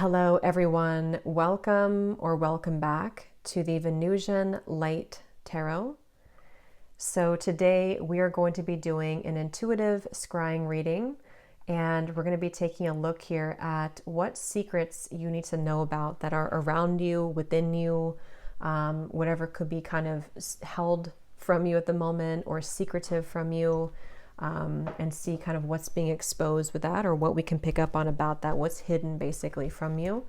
Hello, everyone. Welcome or welcome back to the Venusian Light Tarot. So today we are going to be doing an intuitive scrying reading, and we're going to be taking a look here at what secrets you need to know about that are around you, within you, whatever could be kind of held from you at the moment or secretive from you. And see kind of what's being exposed with that, or what we can pick up on about that, what's hidden basically from you.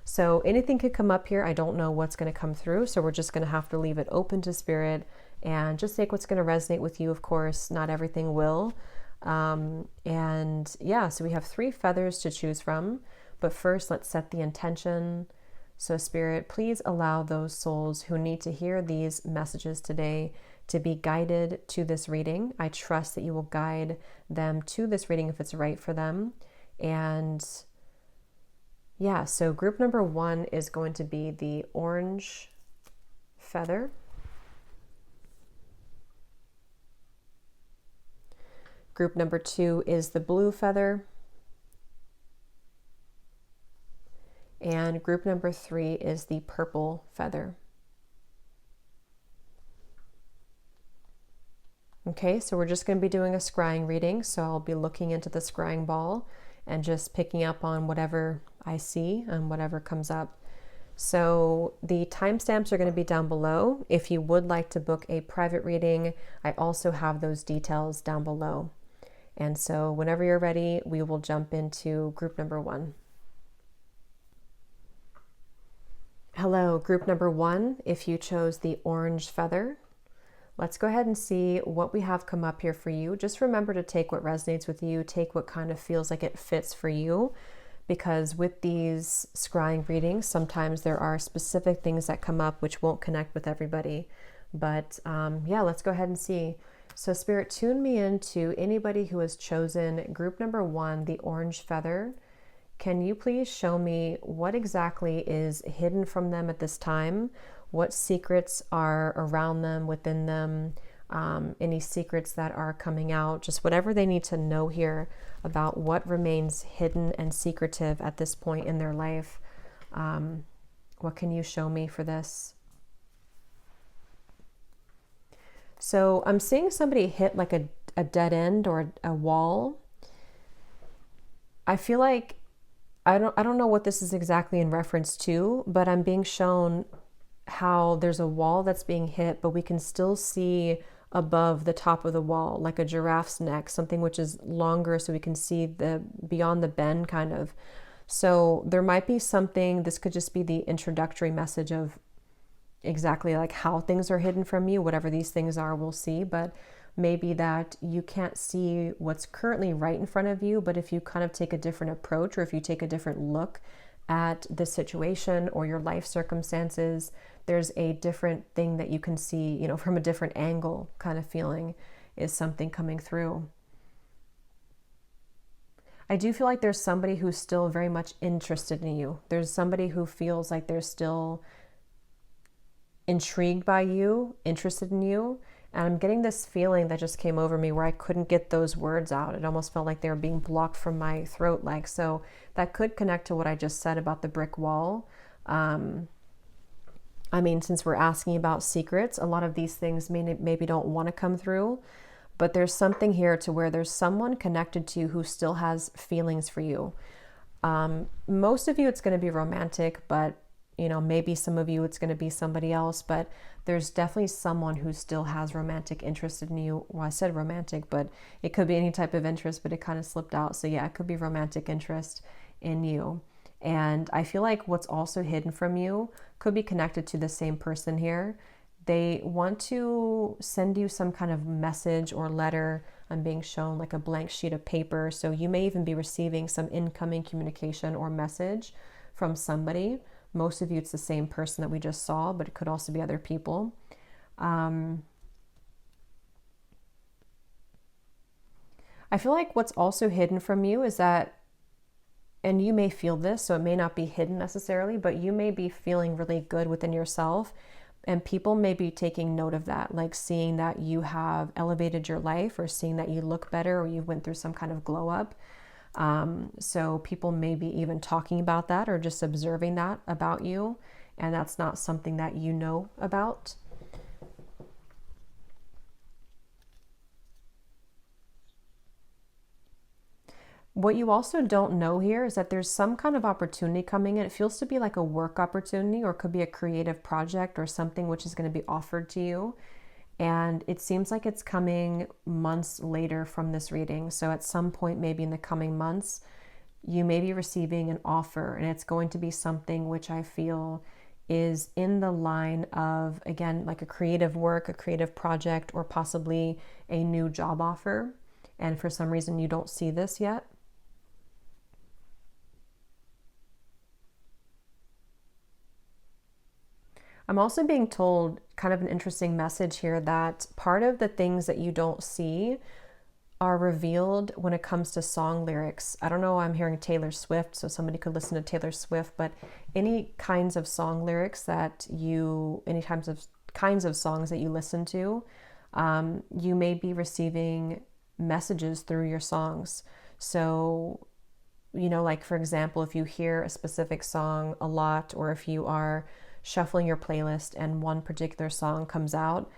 So anything could come up here. I don't know what's going to come through, so we're just going to have to leave it open to spirit and just take what's going to resonate with you. Of course, not everything will. And yeah, so we have 3 feathers to choose from, but first let's set the intention. So spirit, please allow those souls who need to hear these messages today to be guided to this reading. I trust that you will guide them to this reading if it's right for them. And yeah, so group number 1 is going to be the orange feather. Group number 2 is the blue feather. And group number 3 is the purple feather. Okay, so we're just going to be doing a scrying reading. So I'll be looking into the scrying ball and just picking up on whatever I see and whatever comes up. So the timestamps are going to be down below. If you would like to book a private reading, I also have those details down below. And so whenever you're ready, we will jump into group number 1. Hello, group number 1. If you chose the orange feather, let's go ahead and see what we have come up here for you. Just remember to take what resonates with you, take what kind of feels like it fits for you, because with these scrying readings, sometimes there are specific things that come up which won't connect with everybody. But yeah, let's go ahead and see. So Spirit, tune me into anybody who has chosen group number 1, the orange feather. Can you please show me what exactly is hidden from them at this time? What secrets are around them, within them, any secrets that are coming out, just whatever they need to know here about what remains hidden and secretive at this point in their life. What can you show me for this? So I'm seeing somebody hit like a dead end or a wall. I feel like, I don't know what this is exactly in reference to, but I'm being shown how there's a wall that's being hit, but we can still see above the top of the wall, like a giraffe's neck, something which is longer so we can see the beyond the bend kind of. So there might be something, this could just be the introductory message of exactly like how things are hidden from you, whatever these things are, we'll see. But maybe that you can't see what's currently right in front of you, but if you kind of take a different approach, or if you take a different look at the situation or your life circumstances, there's a different thing that you can see, you know, from a different angle kind of feeling is something coming through. I do feel like there's somebody who's still very much interested in you. There's somebody who feels like they're still intrigued by you, interested in you. And I'm getting this feeling that just came over me where I couldn't get those words out. It almost felt like they were being blocked from my throat. Like, so that could connect to what I just said about the brick wall. I mean, since we're asking about secrets, a lot of these things maybe don't want to come through, but there's something here to where there's someone connected to you who still has feelings for you. Most of you, it's going to be romantic, but you know, maybe some of you, it's going to be somebody else, but there's definitely someone who still has romantic interest in you. Well, I said romantic, but it could be any type of interest, but it kind of slipped out. So yeah, it could be romantic interest in you. And I feel like what's also hidden from you could be connected to the same person here. They want to send you some kind of message or letter. I'm being shown like a blank sheet of paper. So you may even be receiving some incoming communication or message from somebody. Most of you, it's the same person that we just saw, but it could also be other people. I feel like what's also hidden from you is that, and you may feel this, so it may not be hidden necessarily, but you may be feeling really good within yourself, and people may be taking note of that, like seeing that you have elevated your life, or seeing that you look better, or you went through some kind of glow up. So people may be even talking about that or just observing that about you, and that's not something that you know about. What you also don't know here is that there's some kind of opportunity coming in. It feels to be like a work opportunity, or it could be a creative project or something which is going to be offered to you. And it seems like it's coming months later from this reading. So at some point, maybe in the coming months, you may be receiving an offer, and it's going to be something which I feel is in the line of, again, like a creative work, a creative project, or possibly a new job offer. And for some reason, you don't see this yet. I'm also being told kind of an interesting message here that part of the things that you don't see are revealed when it comes to song lyrics. I don't know, I'm hearing Taylor Swift, so somebody could listen to Taylor Swift, but any kinds of song lyrics that you, any kinds of songs that you listen to, you may be receiving messages through your songs. So, like for example, if you hear a specific song a lot, or if you are shuffling your playlist and one particular song comes out,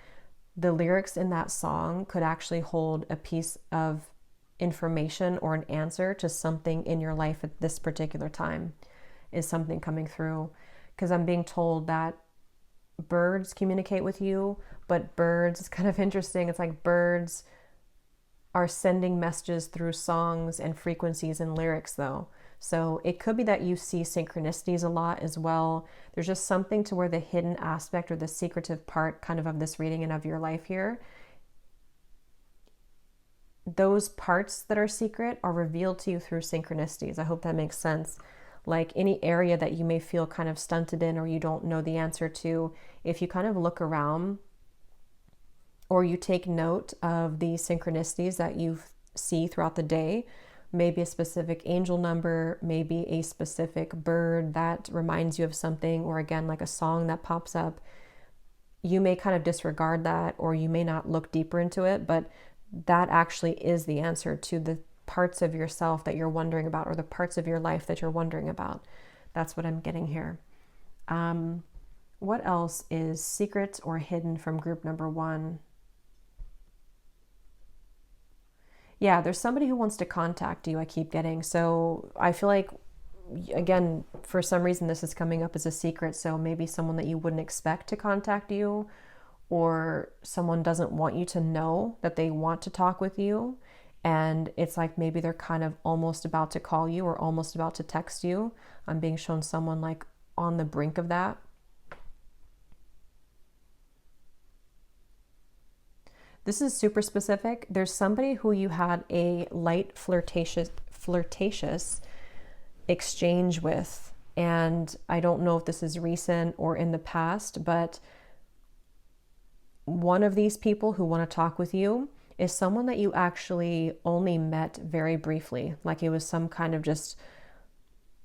the lyrics in that song could actually hold a piece of information or an answer to something in your life at this particular time. Is something coming through? Because I'm being told that birds communicate with you, but birds, it's kind of interesting. It's like birds are sending messages through songs and frequencies and lyrics, though. So it could be that you see synchronicities a lot as well. There's just something to where the hidden aspect or the secretive part kind of this reading and of your life here, those parts that are secret are revealed to you through synchronicities. I hope that makes sense. Like any area that you may feel kind of stunted in, or you don't know the answer to, if you kind of look around or you take note of the synchronicities that you see throughout the day, maybe a specific angel number, maybe a specific bird that reminds you of something, or again, like a song that pops up, you may kind of disregard that, or you may not look deeper into it, but that actually is the answer to the parts of yourself that you're wondering about, or the parts of your life that you're wondering about. That's what I'm getting here. What else is secret or hidden from group number 1? Yeah, there's somebody who wants to contact you, I keep getting. So I feel like, again, for some reason, this is coming up as a secret. So maybe someone that you wouldn't expect to contact you, or someone doesn't want you to know that they want to talk with you. And it's like maybe they're kind of almost about to call you or almost about to text you. I'm being shown someone like on the brink of that. This is super specific. There's somebody who you had a light flirtatious exchange with. And I don't know if this is recent or in the past, but one of these people who want to talk with you is someone that you actually only met very briefly. Like it was some kind of just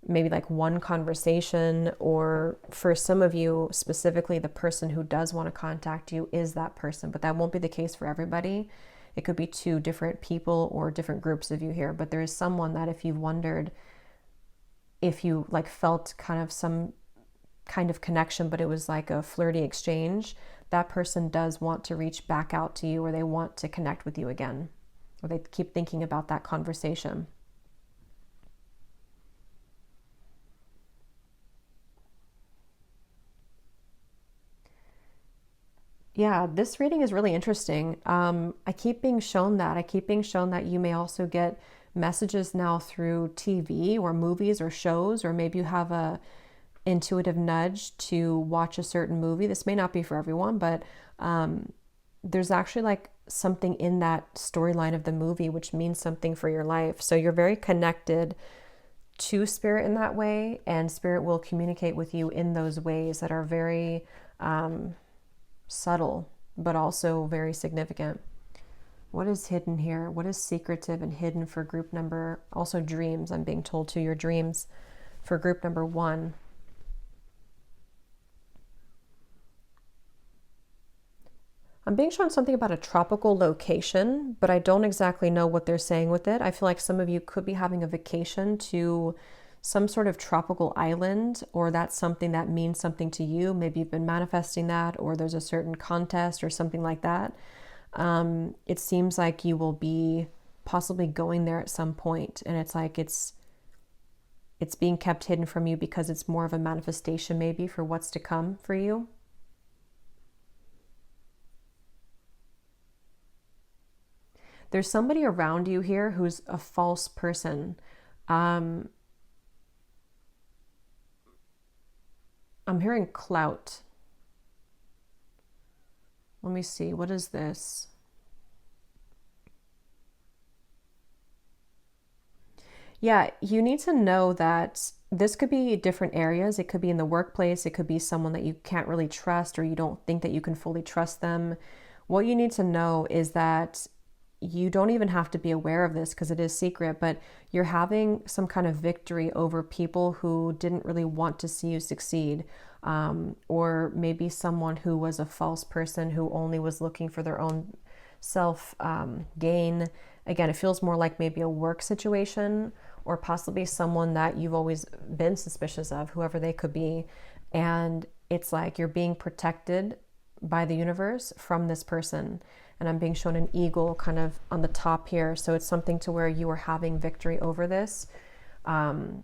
maybe like one conversation, or for some of you specifically, the person who does want to contact you is that person, but that won't be the case for everybody. It could be 2 different people or different groups of you here, but there is someone that if you've wondered if you like felt kind of some kind of connection, but it was like a flirty exchange, that person does want to reach back out to you, or they want to connect with you again, or they keep thinking about that conversation. Yeah, this reading is really interesting. I keep being shown that you may also get messages now through TV or movies or shows, or maybe you have a intuitive nudge to watch a certain movie. This may not be for everyone, but there's actually like something in that storyline of the movie which means something for your life. So you're very connected to spirit in that way, and spirit will communicate with you in those ways that are very subtle, but also very significant. What is hidden here? What is secretive and hidden for group number, also dreams, I'm being told to your dreams for group number 1. I'm being shown something about a tropical location, but I don't exactly know what they're saying with it. I feel like some of you could be having a vacation to some sort of tropical island, or that's something that means something to you. Maybe you've been manifesting that, or there's a certain contest or something like that. It seems like you will be possibly going there at some point, and it's like it's being kept hidden from you because it's more of a manifestation maybe for what's to come for you. There's somebody around you here who's a false person. I'm hearing clout. Let me see. What is this? Yeah, you need to know that this could be different areas. It could be in the workplace. It could be someone that you can't really trust or you don't think that you can fully trust them. What you need to know is that you don't even have to be aware of this because it is secret, but you're having some kind of victory over people who didn't really want to see you succeed. Or maybe someone who was a false person who only was looking for their own self gain. Again, it feels more like maybe a work situation or possibly someone that you've always been suspicious of, whoever they could be. And it's like you're being protected by the universe from this person. And I'm being shown an eagle kind of on the top here. So it's something to where you are having victory over this. And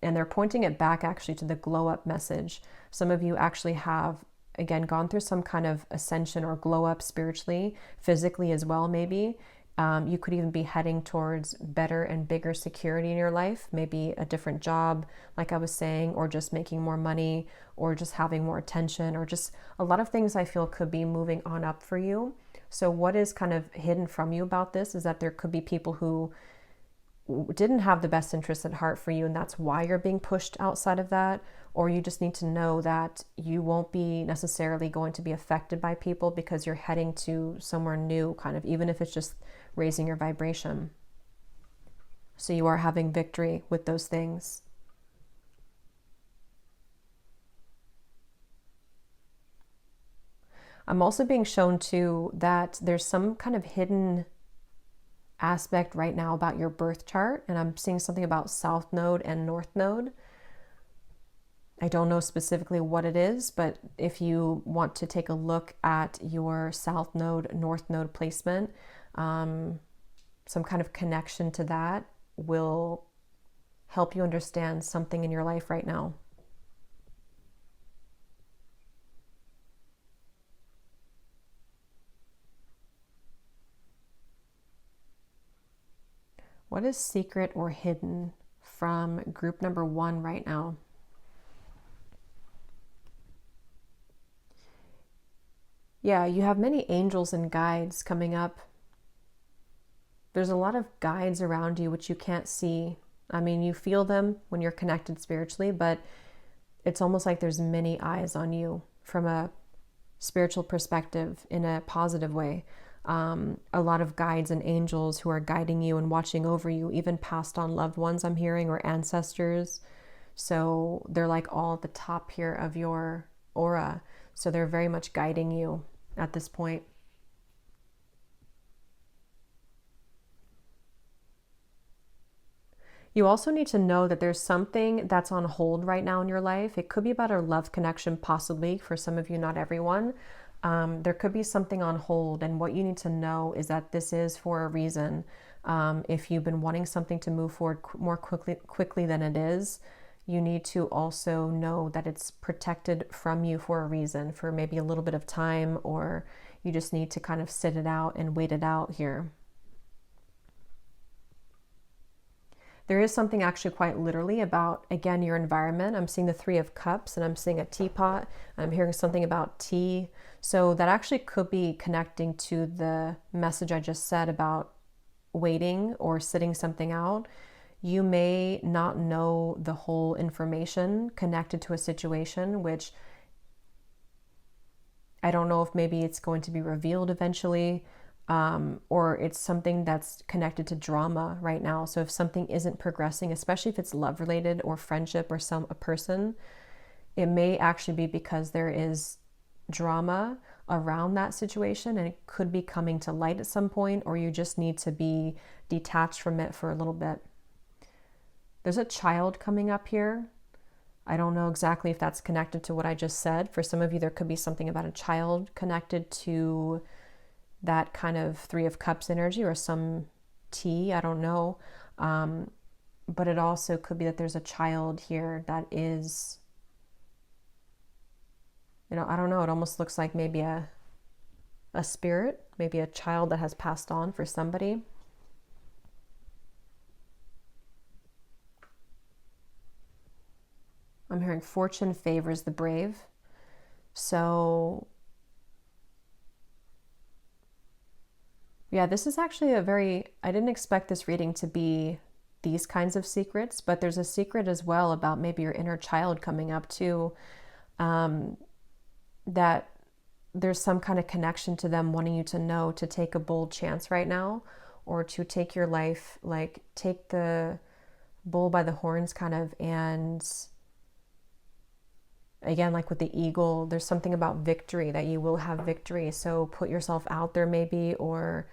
they're pointing it back actually to the glow up message. Some of you actually have, again, gone through some kind of ascension or glow up spiritually, physically as well, maybe. You could even be heading towards better and bigger security in your life, maybe a different job, like I was saying, or just making more money, or just having more attention, or just a lot of things I feel could be moving on up for you. So what is kind of hidden from you about this is that there could be people who didn't have the best interest at heart for you, and that's why you're being pushed outside of that. Or you just need to know that you won't be necessarily going to be affected by people because you're heading to somewhere new, kind of, even if it's just raising your vibration. So you are having victory with those things. I'm also being shown too that there's some kind of hidden aspect right now about your birth chart, and I'm seeing something about South Node and North Node. I don't know specifically what it is, but if you want to take a look at your South Node, North Node placement, some kind of connection to that will help you understand something in your life right now. What is secret or hidden from group number 1 right now? Yeah, you have many angels and guides coming up. There's a lot of guides around you which you can't see. I mean, you feel them when you're connected spiritually, but it's almost like there's many eyes on you from a spiritual perspective in a positive way. A lot of guides and angels who are guiding you and watching over you, even passed on loved ones I'm hearing, or ancestors. So they're like all at the top here of your aura. So they're very much guiding you at this point. You also need to know that there's something that's on hold right now in your life. It could be about a love connection, possibly for some of you, not everyone. There could be something on hold, and what you need to know is that this is for a reason. If you've been wanting something to move forward more quickly than it is, you need to also know that it's protected from you for a reason, for maybe a little bit of time, or you just need to kind of sit it out and wait it out here. There is something actually quite literally about, again, your environment. I'm seeing the 3 of Cups, and I'm seeing a teapot. I'm hearing something about tea. So that actually could be connecting to the message I just said about waiting or sitting something out. You may not know the whole information connected to a situation, which I don't know if maybe it's going to be revealed eventually. Or it's something that's connected to drama right now. So if something isn't progressing, especially if it's love related or friendship or a person, it may actually be because there is drama around that situation, and it could be coming to light at some point, or you just need to be detached from it for a little bit. There's a child coming up here. I don't know exactly if that's connected to what I just said. For some of you, there could be something about a child connected to that kind of Three of Cups energy, or some tea, I don't know. But it also could be that there's a child here that is, I don't know, it almost looks like maybe a spirit, maybe a child that has passed on for somebody. I'm hearing fortune favors the brave. So yeah, this is actually I didn't expect this reading to be these kinds of secrets, but there's a secret as well about maybe your inner child coming up too, that there's some kind of connection to them wanting you to know to take a bold chance right now, or to take your life, like take the bull by the horns kind of. And again, like with the eagle, there's something about victory, that you will have victory. So put yourself out there maybe, or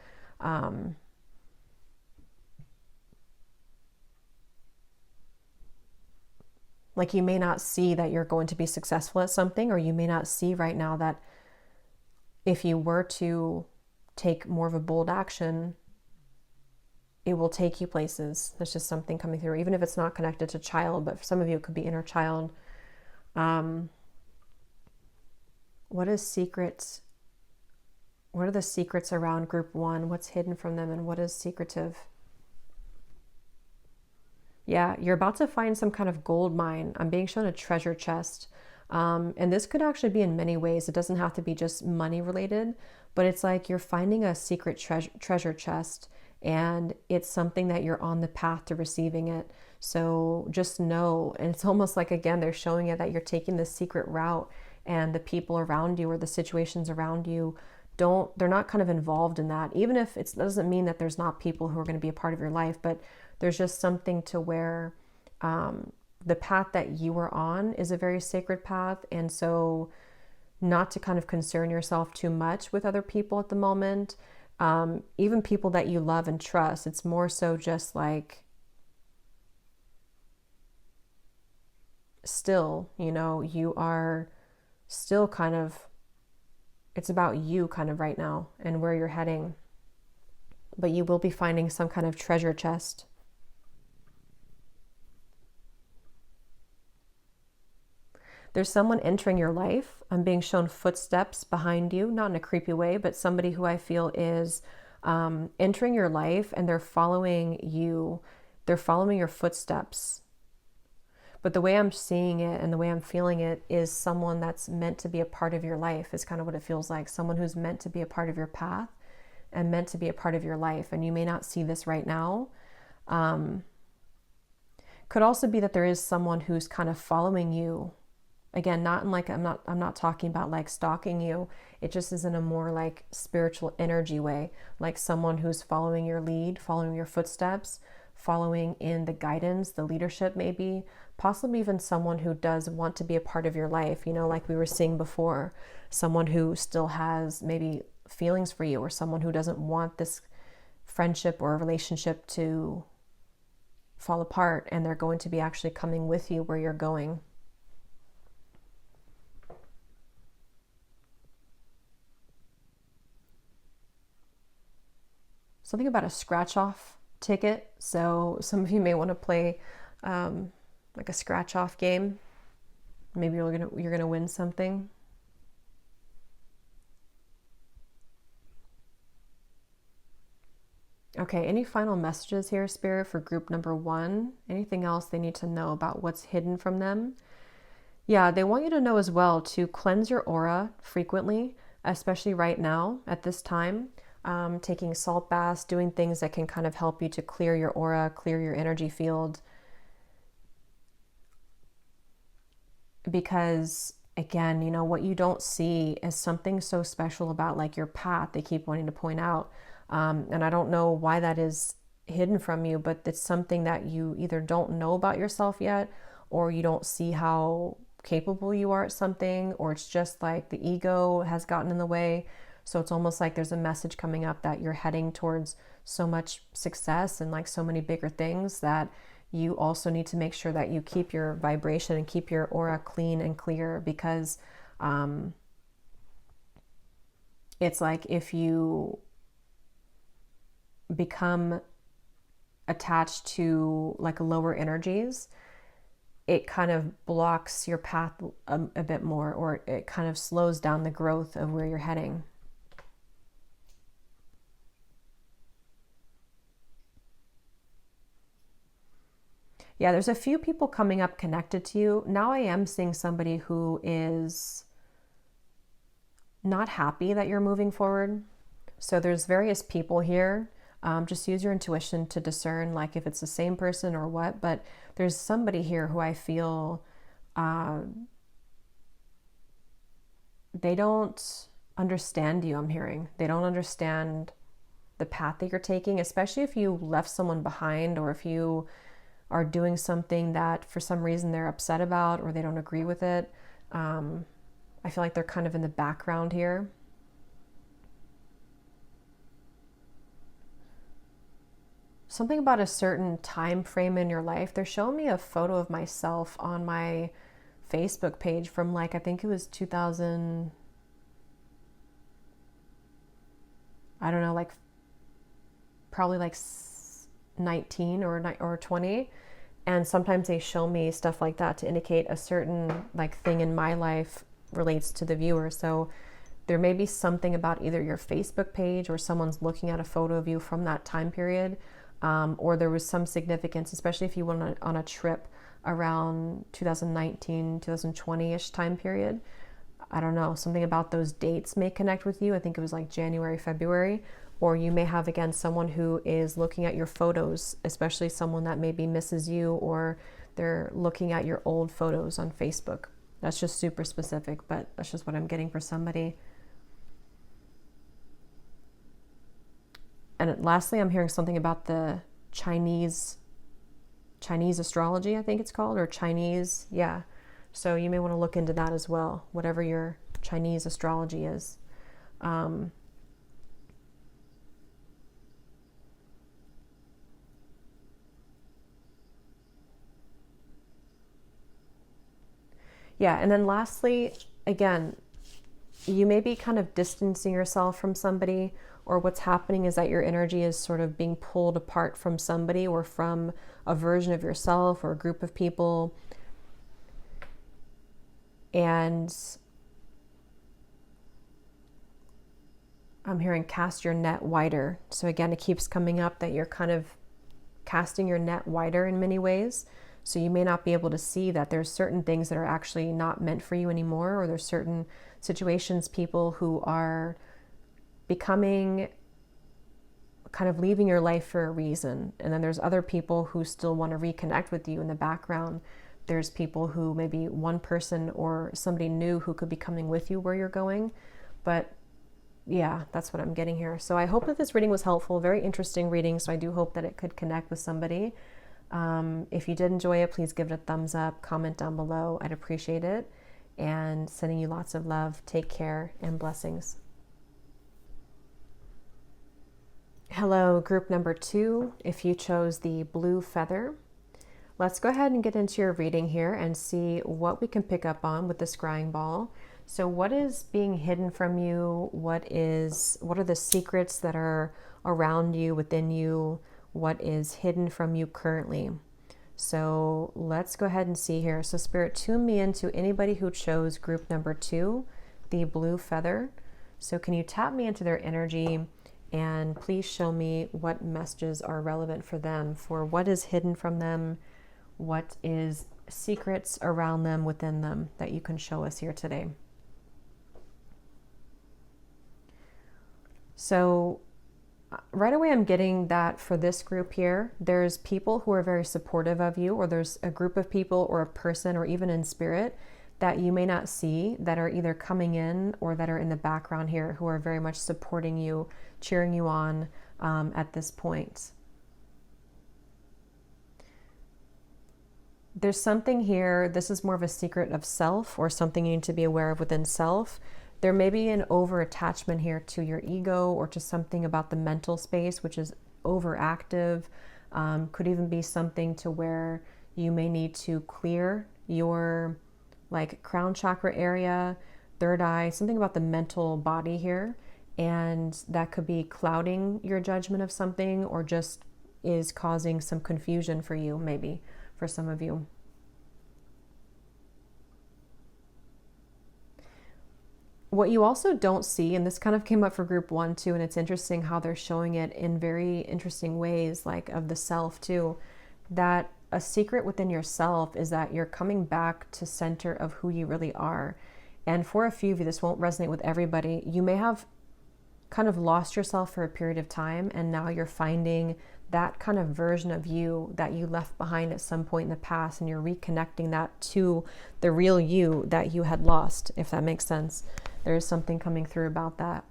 like you may not see that you're going to be successful at something, or you may not see right now that if you were to take more of a bold action, it will take you places. There's just something coming through, even if it's not connected to child, but for some of you, it could be inner child. What are the secrets around group 1? What's hidden from them, and what is secretive? Yeah, you're about to find some kind of gold mine. I'm being shown a treasure chest. And this could actually be in many ways. It doesn't have to be just money related, but it's like you're finding a secret treasure chest, and it's something that you're on the path to receiving it. So just know, and it's almost like, again, they're showing you that you're taking this secret route, and the people around you or the situations around you they're not kind of involved in that. Even if it doesn't mean that there's not people who are going to be a part of your life, but there's just something to where the path that you are on is a very sacred path. And so not to kind of concern yourself too much with other people at the moment, even people that you love and trust. It's more so just like, still, you are still kind of, it's about you kind of right now and where you're heading. But you will be finding some kind of treasure chest. There's someone entering your life. I'm being shown footsteps behind you, not in a creepy way, but somebody who I feel is entering your life, and they're following you. They're following your footsteps. But the way I'm seeing it and the way I'm feeling it is someone that's meant to be a part of your life, is kind of what it feels like. Someone who's meant to be a part of your path and meant to be a part of your life. And you may not see this right now. Could also be that there is someone who's kind of following you. Again, not in like, I'm not talking about like stalking you. It just is in a more like spiritual energy way, like someone who's following your lead, following your footsteps, following in the guidance, the leadership, maybe possibly even someone who does want to be a part of your life, like we were seeing before, someone who still has maybe feelings for you, or someone who doesn't want this friendship or relationship to fall apart, and they're going to be actually coming with you where you're going. Something about a scratch off ticket. So some of you may want to play like a scratch off game. Maybe you're gonna win something. Okay, any final messages here, Spirit, for group number 1? Anything else they need to know about what's hidden from them? Yeah, they want you to know as well to cleanse your aura frequently, especially right now at this time. Taking salt baths, doing things that can kind of help you to clear your aura, clear your energy field. Because again, what you don't see is something so special about like your path. They keep wanting to point out. And I don't know why that is hidden from you, but it's something that you either don't know about yourself yet, or you don't see how capable you are at something, or it's just like the ego has gotten in the way. So it's almost like there's a message coming up that you're heading towards so much success and like so many bigger things that you also need to make sure that you keep your vibration and keep your aura clean and clear, because it's like if you become attached to like lower energies, it kind of blocks your path a bit more, or it kind of slows down the growth of where you're heading. Yeah, there's a few people coming up connected to you. Now I am seeing somebody who is not happy that you're moving forward. So there's various people here. Just use your intuition to discern like if it's the same person or what, but there's somebody here who I feel they don't understand you, I'm hearing. They don't understand the path that you're taking, especially if you left someone behind, or if you are doing something that for some reason they're upset about or they don't agree with it. I feel like they're kind of in the background here. Something about a certain time frame in your life. They're showing me a photo of myself on my Facebook page from like, I think it was 2000, I don't know, like probably like 19 or 20. And sometimes they show me stuff like that to indicate a certain like thing in my life relates to the viewer. So there may be something about either your Facebook page or someone's looking at a photo of you from that time period, or there was some significance, especially if you went on a trip around 2019, 2020-ish time period. I don't know, something about those dates may connect with you. I think it was like January, February. Or you may have, again, someone who is looking at your photos, especially someone that maybe misses you, or they're looking at your old photos on Facebook. That's just super specific, but that's just what I'm getting for somebody. And lastly, I'm hearing something about the Chinese astrology, I think it's called, or Chinese. Yeah. So you may want to look into that as well, whatever your Chinese astrology is. Yeah, and then lastly, again, you may be kind of distancing yourself from somebody, or what's happening is that your energy is sort of being pulled apart from somebody or from a version of yourself or a group of people. And I'm hearing cast your net wider. So again, it keeps coming up that you're kind of casting your net wider in many ways. So you may not be able to see that there's certain things that are actually not meant for you anymore, or there's certain situations, people who are becoming kind of leaving your life for a reason. And then there's other people who still want to reconnect with you in the background. There's people who maybe one person or somebody new who could be coming with you where you're going. But yeah, that's what I'm getting here. So I hope that this reading was helpful. Very interesting reading. So I do hope that it could connect with somebody. If you did enjoy it, please give it a thumbs up, comment down below. I'd appreciate it. And sending you lots of love. Take care and blessings. Hello, group number 2. If you chose the blue feather, let's go ahead and get into your reading here and see what we can pick up on with the scrying ball. So what is being hidden from you? What are the secrets that are around you, within you? What is hidden from you currently? So let's go ahead and see here. So Spirit, tune me into anybody who chose group number 2, the blue feather. So can you tap me into their energy and please show me what messages are relevant for them, for what is hidden from them, what is secrets around them, within them, that you can show us here today. So right away, I'm getting that for this group here, there's people who are very supportive of you, or there's a group of people or a person, or even in spirit, that you may not see, that are either coming in or that are in the background here, who are very much supporting you, cheering you on at this point. there's something here, this is more of a secret of self or something you need to be aware of within self. There may be an over attachment here to your ego or to something about the mental space, which is overactive. Could even be something to where you may need to clear your like crown chakra area, third eye, something about the mental body here. And that could be clouding your judgment of something or just is causing some confusion for you, maybe for some of you. What you also don't see, and this kind of came up for group 1 too, and it's interesting how they're showing it in very interesting ways, like of the self too, that a secret within yourself is that you're coming back to center of who you really are. And for a few of you, this won't resonate with everybody. You may have kind of lost yourself for a period of time, and now you're finding that kind of version of you that you left behind at some point in the past, and you're reconnecting that to the real you that you had lost, if that makes sense. There is something coming through about that.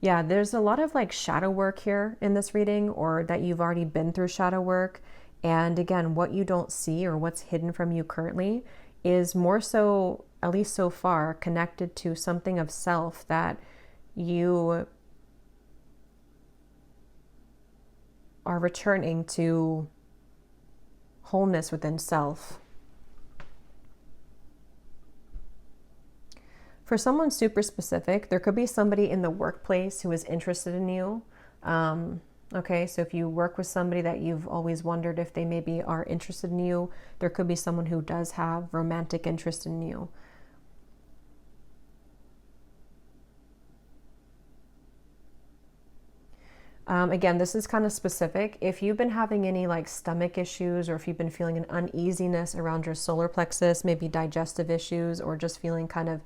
Yeah, there's a lot of like shadow work here in this reading, or that you've already been through shadow work. And again, what you don't see or what's hidden from you currently is more so, at least so far, connected to something of self that you are returning to wholeness within self. For someone super specific, there could be somebody in the workplace who is interested in you. Okay, so if you work with somebody that you've always wondered if they maybe are interested in you, there could be someone who does have romantic interest in you. Again, this is kind of specific. If you've been having any like stomach issues, or if you've been feeling an uneasiness around your solar plexus, maybe digestive issues, or just feeling kind of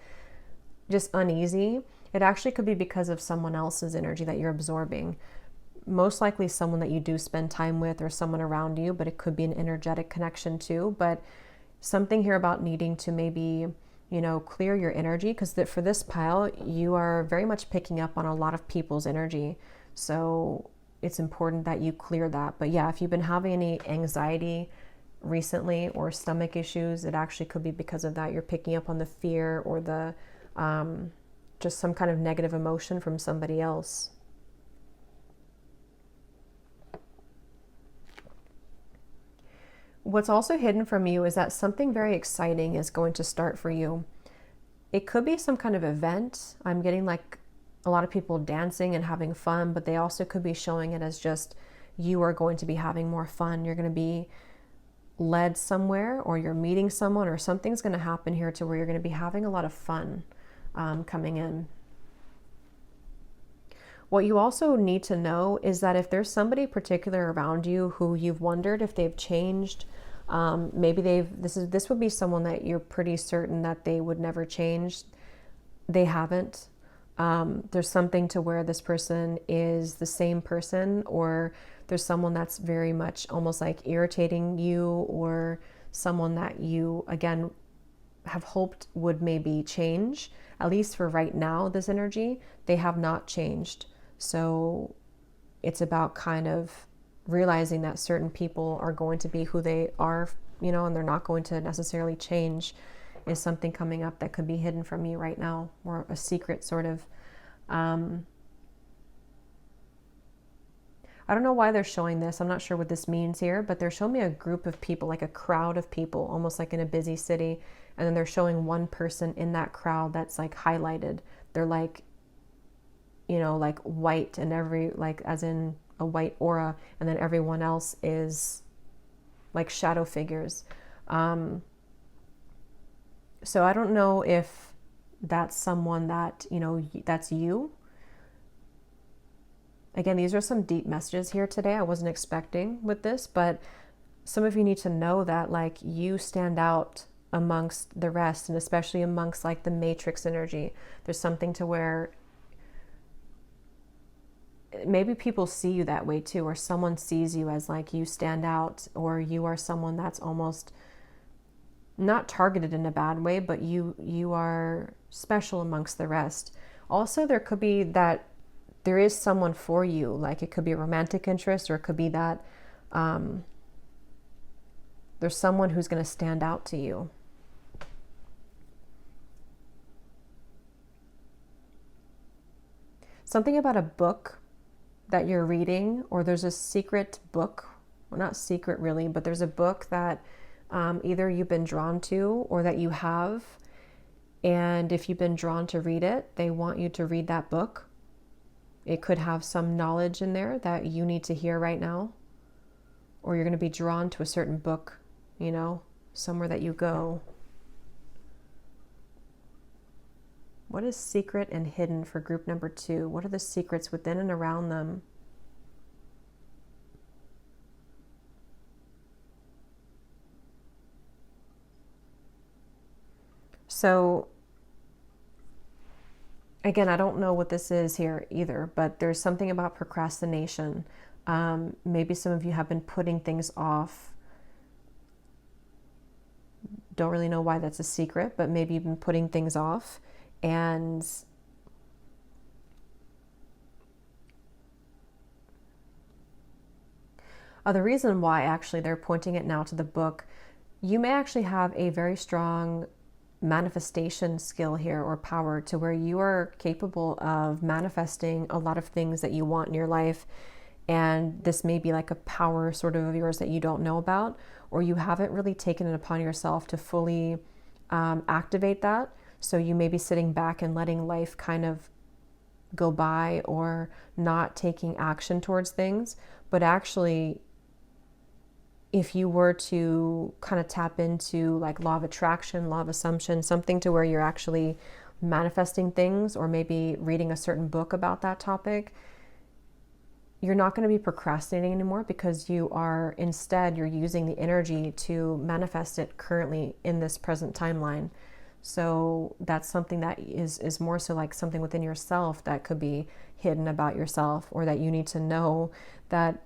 just uneasy, it actually could be because of someone else's energy that you're absorbing. Most likely someone that you do spend time with or someone around you, but it could be an energetic connection too. But something here about needing to maybe, you know, clear your energy, because for this pile, you are very much picking up on a lot of people's energy. So it's important that you clear that. But yeah, if you've been having any anxiety recently or stomach issues, it actually could be because of that. You're picking up on the fear or the just some kind of negative emotion from somebody else. What's also hidden from you is that something very exciting is going to start for you. It could be some kind of event. I'm getting like a lot of people dancing and having fun, but they also could be showing it as just you are going to be having more fun. You're going to be led somewhere, or you're meeting someone, or something's going to happen here to where you're going to be having a lot of fun coming in. What you also need to know is that if there's somebody particular around you who you've wondered if they've changed, maybe this would be someone that you're pretty certain that they would never change. They haven't. There's something to where this person is the same person, or there's someone that's very much almost like irritating you, or someone that you, again, have hoped would maybe change. At least for right now, this energy, they have not changed. So it's about kind of realizing that certain people are going to be who they are, you know, and they're not going to necessarily change, is something coming up that could be hidden from you right now, or a secret sort of. I don't know why they're showing this. I'm not sure what this means here, but they're showing me a group of people, like a crowd of people, almost like in a busy city. And then they're showing one person in that crowd that's like highlighted. They're like, you know, like white, and like as in a white aura, and then everyone else is like shadow figures. So I don't know if that's someone that, you know, that's you. Again, these are some deep messages here today. I wasn't expecting with this, but some of you need to know that like you stand out amongst the rest, and especially amongst like the matrix energy. There's something to where maybe people see you that way too, or someone sees you as like you stand out, or you are someone that's almost not targeted in a bad way, but you are special amongst the rest. Also, there could be that there is someone for you, like it could be a romantic interest, or it could be that There's someone who's going to stand out to you. Something about a book that you're reading, or there's a secret book, well, not secret really, but there's a book that either you've been drawn to or that you have. And if you've been drawn to read it, they want you to read that book. It could have some knowledge in there that you need to hear right now. Or you're going to be drawn to a certain book, you know, somewhere that you go. What is secret and hidden for group number 2? What are the secrets within and around them? So, again, I don't know what this is here either, but there's something about procrastination. Maybe some of you have been putting things off. Don't really know why that's a secret, but maybe you've been putting things off. And the reason why actually they're pointing it now to the book, you may actually have a very strong manifestation skill here or power to where you are capable of manifesting a lot of things that you want in your life. And this may be like a power sort of yours that you don't know about, or you haven't really taken it upon yourself to fully activate that. So you may be sitting back and letting life kind of go by or not taking action towards things. But actually, if you were to kind of tap into like law of attraction, law of assumption, something to where you're actually manifesting things, or maybe reading a certain book about that topic, you're not going to be procrastinating anymore, because you are instead, you're using the energy to manifest it currently in this present timeline. So that's something that is more so like something within yourself that could be hidden about yourself, or that you need to know that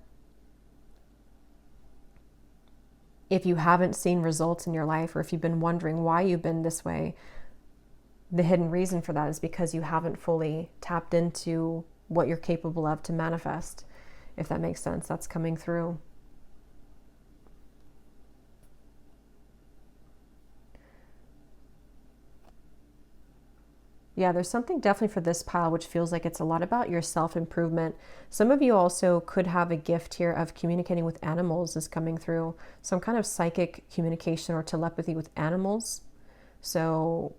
if you haven't seen results in your life, or if you've been wondering why you've been this way, the hidden reason for that is because you haven't fully tapped into what you're capable of to manifest, if that makes sense. That's coming through. Yeah, there's something definitely for this pile, which feels like it's a lot about your self-improvement. Some of you also could have a gift here of communicating with animals is coming through. Some kind of psychic communication or telepathy with animals. So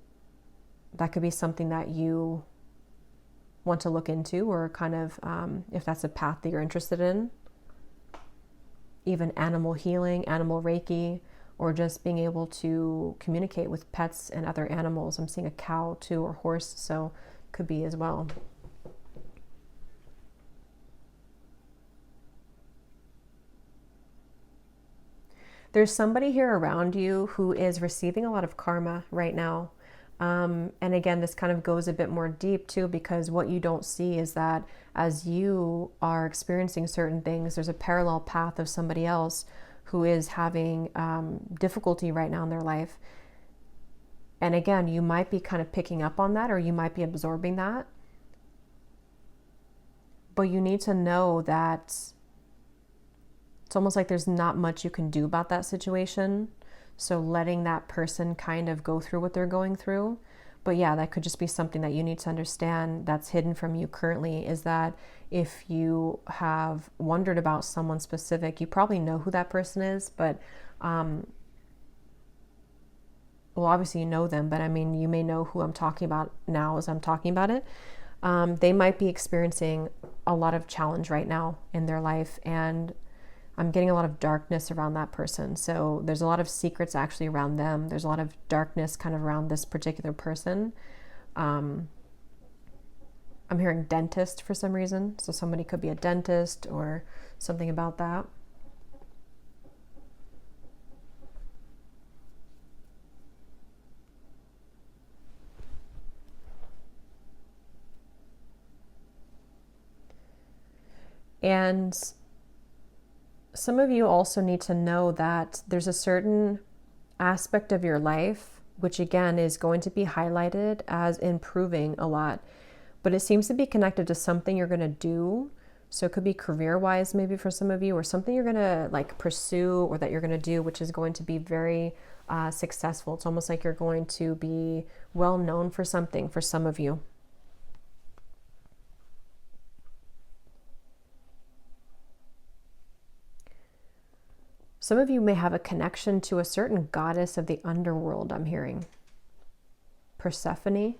that could be something that you want to look into, or kind of, if that's a path that you're interested in. Even animal healing, animal Reiki, or just being able to communicate with pets and other animals. I'm seeing a cow too, or horse, so could be as well. There's somebody here around you who is receiving a lot of karma right now. And again, this kind of goes a bit more deep too, because what you don't see is that as you are experiencing certain things, there's a parallel path of somebody else who is having difficulty right now in their life. And again, you might be kind of picking up on that, or you might be absorbing that. But you need to know that it's almost like there's not much you can do about that situation. So letting that person kind of go through what they're going through. But yeah, that could just be something that you need to understand that's hidden from you currently, is that if you have wondered about someone specific, you probably know who that person is, but well, obviously you know them, but I mean, you may know who I'm talking about now as I'm talking about it. They might be experiencing a lot of challenge right now in their life, and I'm getting a lot of darkness around that person. So there's a lot of secrets actually around them. There's a lot of darkness kind of around this particular person. I'm hearing dentist for some reason. So somebody could be a dentist or something about that. And some of you also need to know that there's a certain aspect of your life, which again is going to be highlighted as improving a lot, but it seems to be connected to something you're going to do So it could be career-wise maybe for some of you, or something you're going to like pursue or that you're going to do, which is going to be very successful. It's almost like you're going to be well known for something for some of you. Some of you may have a connection to a certain goddess of the underworld, I'm hearing. Persephone.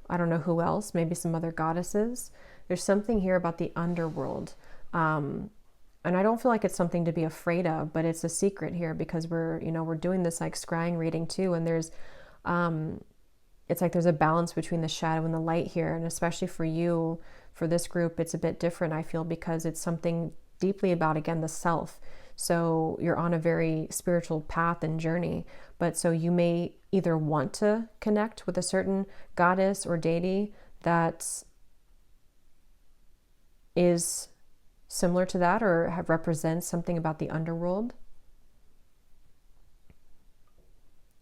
I don't know who else, maybe some other goddesses. There's something here about the underworld. And I don't feel like it's something to be afraid of, but it's a secret here because we're doing this like scrying reading too. And there's, it's like there's a balance between the shadow and the light here. And especially for you, for this group, it's a bit different, I feel, because it's something deeply about, again, the self. So you're on a very spiritual path and journey, but so you may either want to connect with a certain goddess or deity that is similar to that or represents something about the underworld,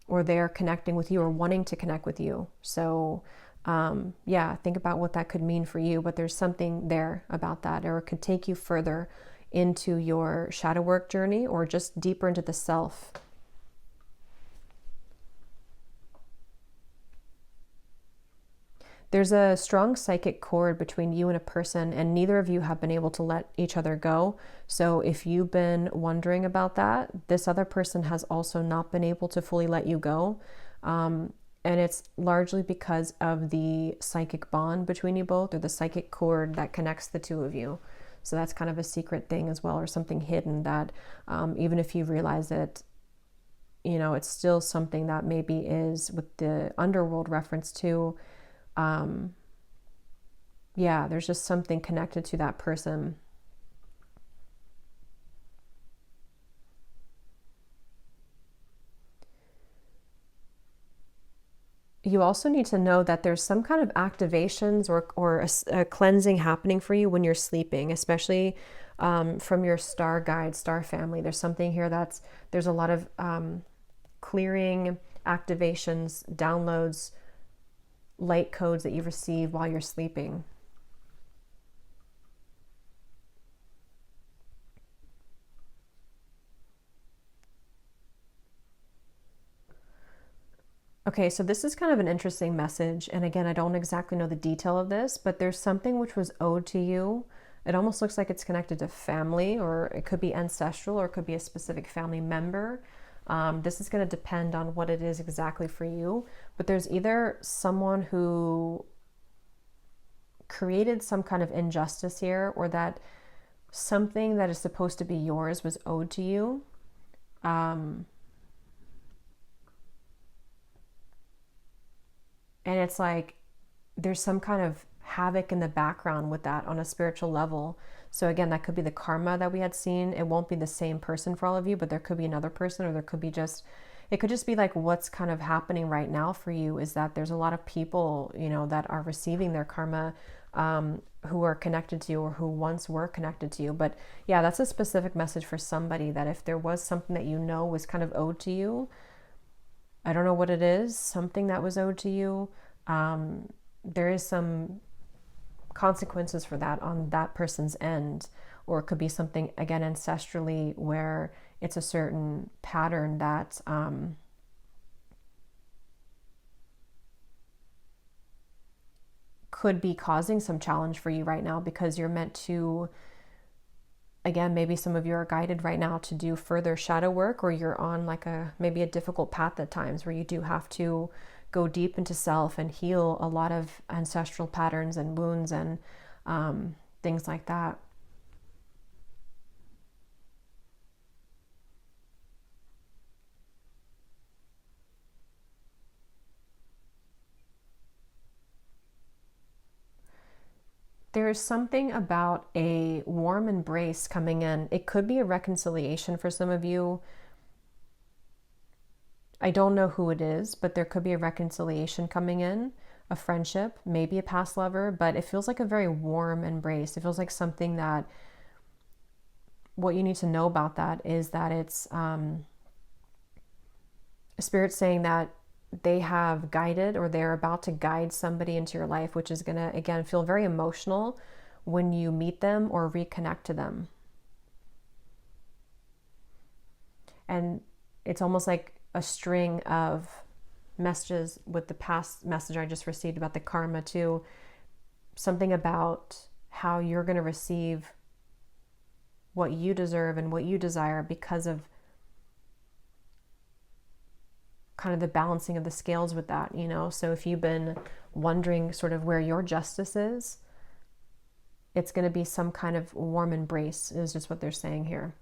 or they're connecting with you or wanting to connect with you. So yeah, think about what that could mean for you, but there's something there about that, or it could take you further into your shadow work journey or just deeper into the self. There's a strong psychic cord between you and a person, and neither of you have been able to let each other go. So if you've been wondering about that, this other person has also not been able to fully let you go. And it's largely because of the psychic bond between you both, or the psychic cord that connects the two of you. So that's kind of a secret thing as well, or something hidden that even if you realize it, it's still something that maybe is with the underworld reference to, yeah, there's just something connected to that person. You also need to know that there's some kind of activations or a cleansing happening for you when you're sleeping, especially from your star guide, star family. There's something here there's a lot of clearing, activations, downloads, light codes that you receive while you're sleeping. Okay, so this is kind of an interesting message. And again, I don't exactly know the detail of this, but there's something which was owed to you. It almost looks like it's connected to family, or it could be ancestral, or it could be a specific family member. This is going to depend on what it is exactly for you. But there's either someone who created some kind of injustice here, or that something that is supposed to be yours was owed to you. And it's like there's some kind of havoc in the background with that on a spiritual level. So again, that could be the karma that we had seen. It won't be the same person for all of you, but there could be another person, or there could be it could just be like what's kind of happening right now for you is that there's a lot of people, that are receiving their karma, who are connected to you or who once were connected to you. But yeah, that's a specific message for somebody, that if there was something that was kind of owed to you, I don't know what it is, something that was owed to you. There is some consequences for that on that person's end, or it could be something, again, ancestrally, where it's a certain pattern that could be causing some challenge for you right now, because you're meant to, again, maybe some of you are guided right now to do further shadow work, or you're on like maybe a difficult path at times where you do have to go deep into self and heal a lot of ancestral patterns and wounds and things like that. There's something about a warm embrace coming in. It could be a reconciliation for some of you. I don't know who it is, but there could be a reconciliation coming in, a friendship, maybe a past lover, but it feels like a very warm embrace. It feels like something that, what you need to know about that is that it's Spirit saying that they have guided or they're about to guide somebody into your life, which is going to, again, feel very emotional when you meet them or reconnect to them. And it's almost like a string of messages with the past message I just received about the karma too. Something about how you're going to receive what you deserve and what you desire because of kind of the balancing of the scales with that, you know? So if you've been wondering sort of where your justice is, it's going to be some kind of warm embrace is just what they're saying here.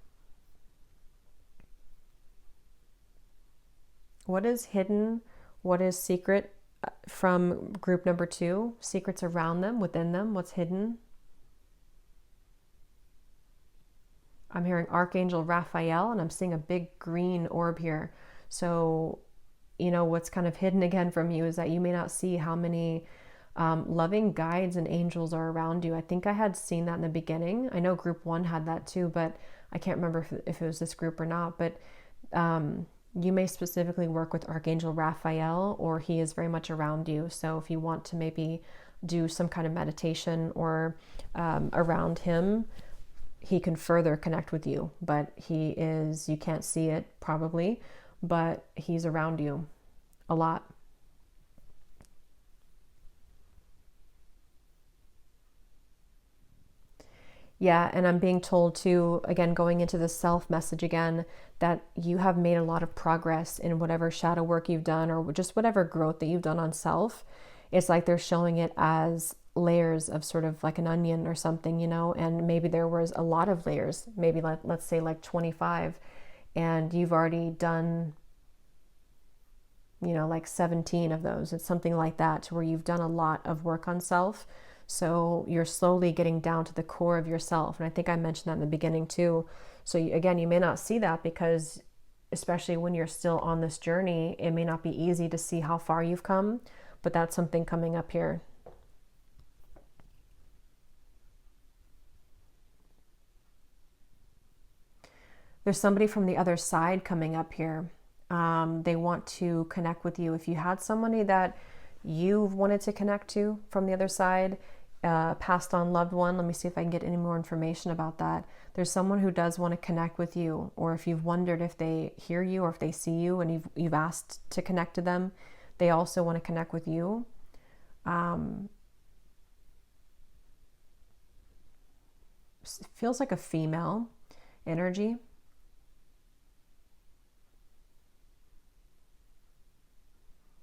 What is hidden? What is secret from group number 2? Secrets around them, within them, what's hidden? I'm hearing Archangel Raphael, and I'm seeing a big green orb here. So, you know, what's kind of hidden again from you is that you may not see how many loving guides and angels are around you. I think I had seen that in the beginning. I know group 1 had that too, but I can't remember if it was this group or not. But you may specifically work with Archangel Raphael, or he is very much around you. So if you want to maybe do some kind of meditation or around him, he can further connect with you. But he is, you can't see it probably, but he's around you a lot. Yeah, and I'm being told too, again, going into the self message again, that you have made a lot of progress in whatever shadow work you've done or just whatever growth that you've done on self. It's like they're showing it as layers of sort of like an onion or something, you know, and maybe there was a lot of layers, maybe let's say like 25, and you've already done, you know, like 17 of those. It's something like that, to where you've done a lot of work on self. So you're slowly getting down to the core of yourself. And I think I mentioned that in the beginning too. So again, you may not see that because, especially when you're still on this journey, it may not be easy to see how far you've come, but that's something coming up here. There's somebody from the other side coming up here. They want to connect with you. If you had somebody that you've wanted to connect to from the other side, passed on loved one, let me see if I can get any more information about that. There's someone who does want to connect with you, or if you've wondered if they hear you or if they see you and you've asked to connect to them, they also want to connect with you. Feels like a female energy.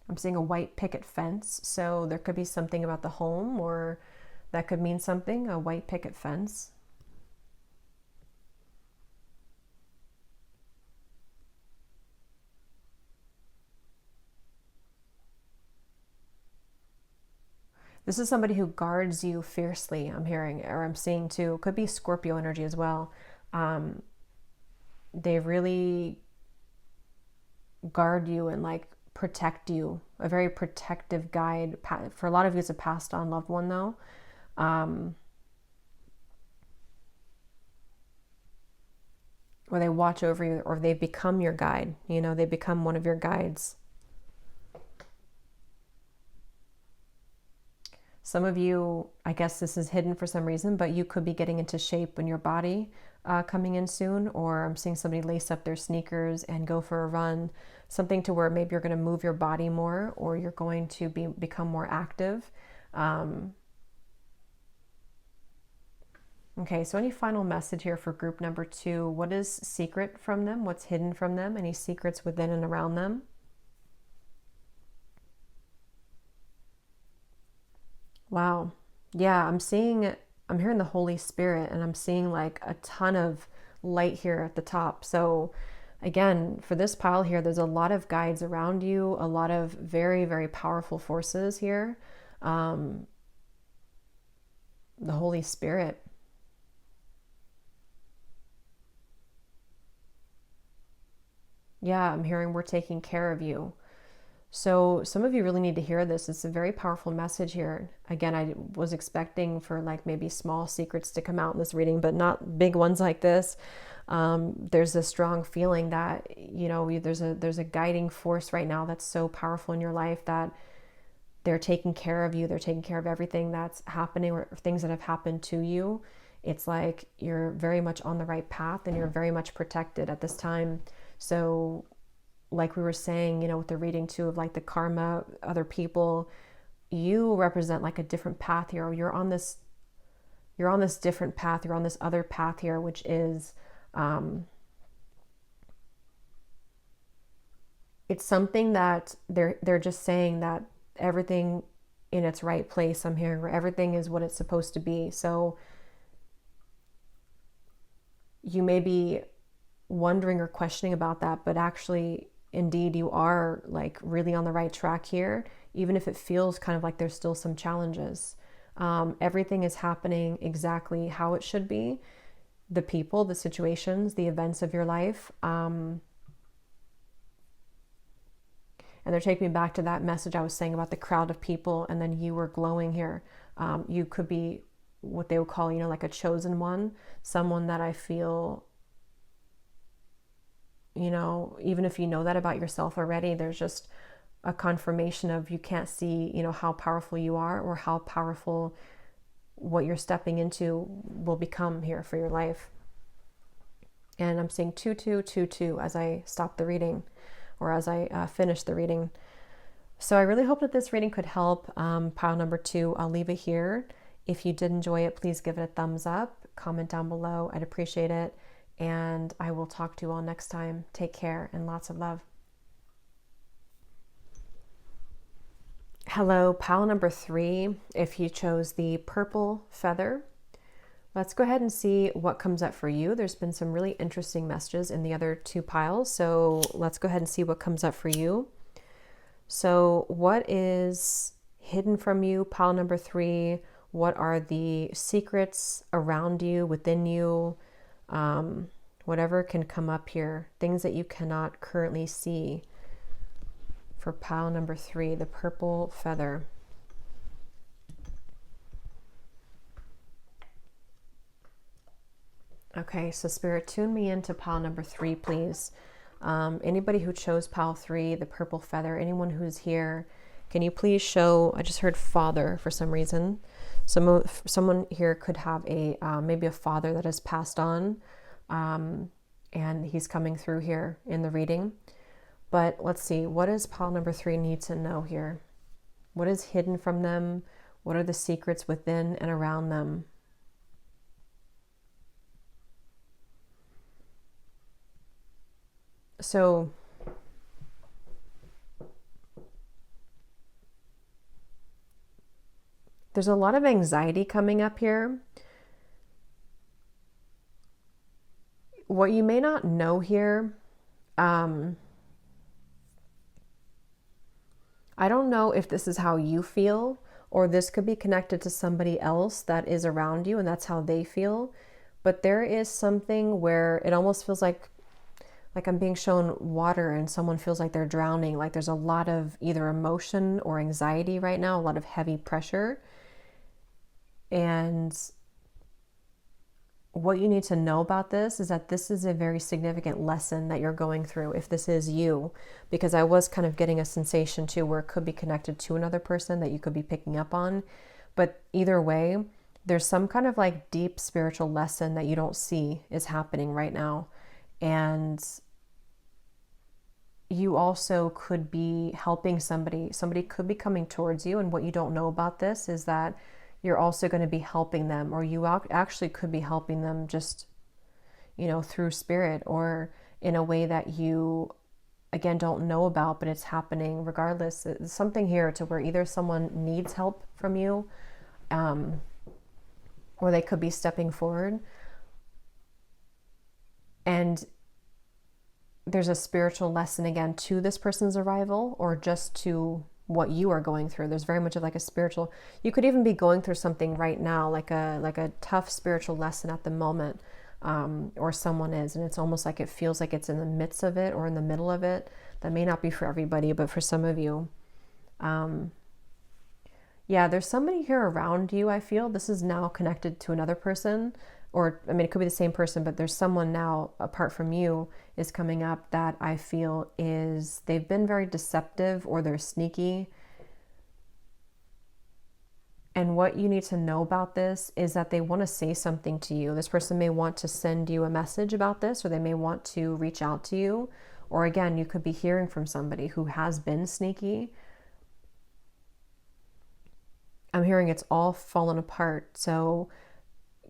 I'm seeing a white picket fence, so there could be something about the home, or that could mean something, a white picket fence. This is somebody who guards you fiercely, I'm hearing, or I'm seeing too. Could be Scorpio energy as well. They really guard you and like protect you, a very protective guide. For a lot of you, it's a passed on loved one though. Or they watch over you, or they become your guide. You know, they become one of your guides. Some of you, I guess this is hidden for some reason, but you could be getting into shape in your body coming in soon, or I'm seeing somebody lace up their sneakers and go for a run, something to where maybe you're going to move your body more, or you're going to become more active. Okay, so any final message here for group number 2? What is secret from them? What's hidden from them? Any secrets within and around them? Wow. Yeah, I'm hearing the Holy Spirit, and I'm seeing like a ton of light here at the top. So again, for this pile here, there's a lot of guides around you, a lot of very, very powerful forces here. The Holy Spirit. Yeah, I'm hearing we're taking care of you. So some of you really need to hear this. It's a very powerful message here. Again, I was expecting for like maybe small secrets to come out in this reading, but not big ones like this. There's a strong feeling that, you know, there's a guiding force right now that's so powerful in your life that they're taking care of you. They're taking care of everything that's happening or things that have happened to you. It's like you're very much on the right path and you're very much protected at this time. So like we were saying, you know, with the reading too of like the karma, other people, you represent like a different path here. You're on this different path. You're on this other path here, which is, it's something that they're just saying that everything in its right place. I'm hearing where everything is what it's supposed to be. So you may be wondering or questioning about that, but actually, indeed, you are like really on the right track here, even if it feels kind of like there's still some challenges. Everything is happening exactly how it should be. The people, the situations, the events of your life. And they're taking me back to that message I was saying about the crowd of people, and then you were glowing here. You could be what they would call, you know, like a chosen one, someone that I feel, you know, even if you know that about yourself already, there's just a confirmation of you can't see, you know, how powerful you are or how powerful what you're stepping into will become here for your life. And I'm seeing 2222 as I stop the reading or as I finish the reading. So I really hope that this reading could help. Pile number 2, I'll leave it here. If you did enjoy it, please give it a thumbs up, comment down below. I'd appreciate it. And I will talk to you all next time. Take care and lots of love. Hello, pile number 3. If you chose the purple feather, let's go ahead and see what comes up for you. There's been some really interesting messages in the other 2 piles. So let's go ahead and see what comes up for you. So what is hidden from you, pile number 3? What are the secrets around you, within you? Whatever can come up here, things that you cannot currently see for pile number 3, the purple feather. Okay, so Spirit, tune me into pile number 3, please. Anybody who chose pile 3, the purple feather, anyone who's here, can you please show, I just heard father for some reason. Someone here could have a maybe a father that has passed on, and he's coming through here in the reading. But let's see, what does pile number 3 need to know here? What is hidden from them? What are the secrets within and around them? So there's a lot of anxiety coming up here. What you may not know here, I don't know if this is how you feel, or this could be connected to somebody else that is around you and that's how they feel. But there is something where it almost feels like I'm being shown water and someone feels like they're drowning. Like there's a lot of either emotion or anxiety right now, a lot of heavy pressure. And what you need to know about this is that this is a very significant lesson that you're going through, if this is you, because I was kind of getting a sensation too where it could be connected to another person that you could be picking up on. But either way, there's some kind of like deep spiritual lesson that you don't see is happening right now. And you also could be helping somebody. Somebody could be coming towards you, and what you don't know about this is that you're also going to be helping them, or you actually could be helping them just, you know, through spirit or in a way that you, again, don't know about, but it's happening regardless. There's something here to where either someone needs help from you, or they could be stepping forward. And there's a spiritual lesson again to this person's arrival, or just to what you are going through. There's very much of like a spiritual, you could even be going through something right now, like a tough spiritual lesson at the moment. or someone is, and it's almost like it feels like it's in the midst of it or in the middle of it. That may not be for everybody, but for some of you. Yeah, there's somebody here around you, I feel. This is now connected to another person, or I mean, it could be the same person, but there's someone now apart from you is coming up that I feel is, they've been very deceptive or they're sneaky. And what you need to know about this is that they want to say something to you. This person may want to send you a message about this, or they may want to reach out to you. Or again, you could be hearing from somebody who has been sneaky. I'm hearing it's all fallen apart. So